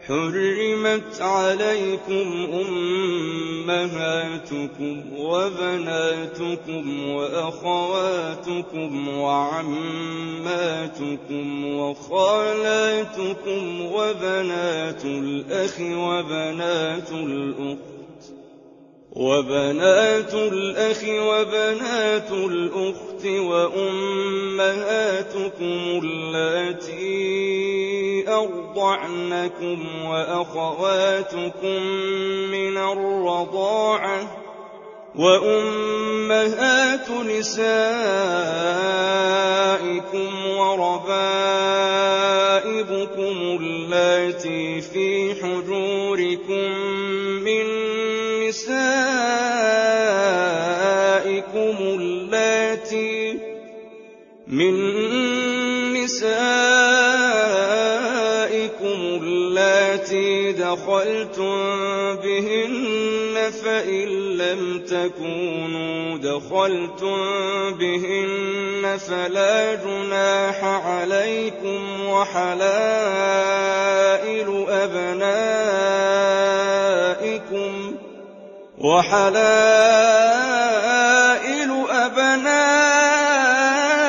حرمت عليكم أمهاتكم وبناتكم وأخواتكم وعماتكم وخالاتكم وبنات الأخ وبنات الأخت وأمهاتكم اللاتي أرضعنكم وأخواتكم من الرضاعة وأمهات نسائكم وربائبكم اللاتي في حجوركم من نسائكم اللاتي دخلتم بهن فإن لم تكونوا دخلتم بهن فلا جناح عليكم وحلائل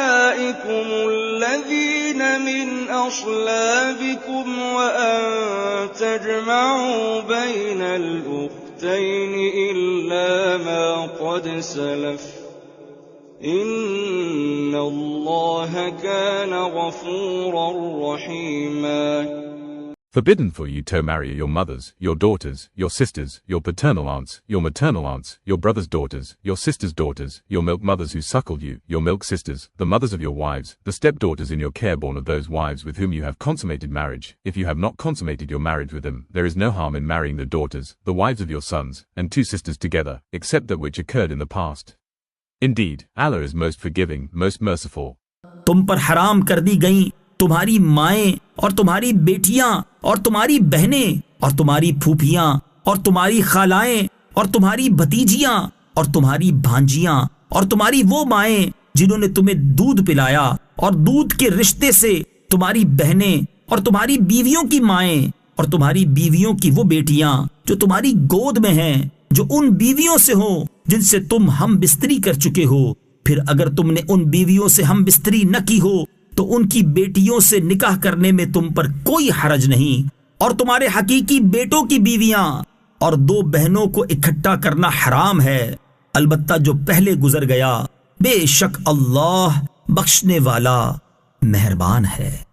أبنائكم الذين من أصلابكم وأن تجمعوا بين الأختين إلا ما قد سلف إن الله كان غفورا رحيما. Forbidden for you to marry your mothers, your daughters, your sisters, your paternal aunts, your maternal aunts, your brother's daughters, your sister's daughters, your milk mothers who suckled you, your milk sisters, the mothers of your wives, the stepdaughters in your care born of those wives with whom you have consummated marriage. If you have not consummated your marriage with them, there is no harm in marrying the daughters, the wives of your sons, and two sisters together, except that which occurred in the past. Indeed, Allah is most forgiving, most merciful. तुम पर हराम कर दी गईं तुम्हारी माएं और तुम्हारी बेटियां और तुम्हारी बहनें और तुम्हारी फूफियां और तुम्हारी खालाएं और तुम्हारी भतीजियां और तुम्हारी भांजियां और तुम्हारी वो माएं जिन्होंने तुम्हें दूध पिलाया और दूध के रिश्ते से तुम्हारी बहनें और तुम्हारी बीवियों की माएं और तुम्हारी बीवियों की वो बेटियां जो तुम्हारी गोद में हैं, जो उन बीवियों से हो जिनसे तुम हम बिस्तरी कर चुके हो। फिर अगर तुमने उन बीवियों से हम बिस्तरी न की हो तो उनकी बेटियों से निकाह करने में तुम पर कोई हरज नहीं, और तुम्हारे हकीकी बेटों की बीवियां और दो बहनों को इकट्ठा करना हराम है, अलबत्ता जो पहले गुजर गया। बेशक अल्लाह बख्शने वाला मेहरबान है।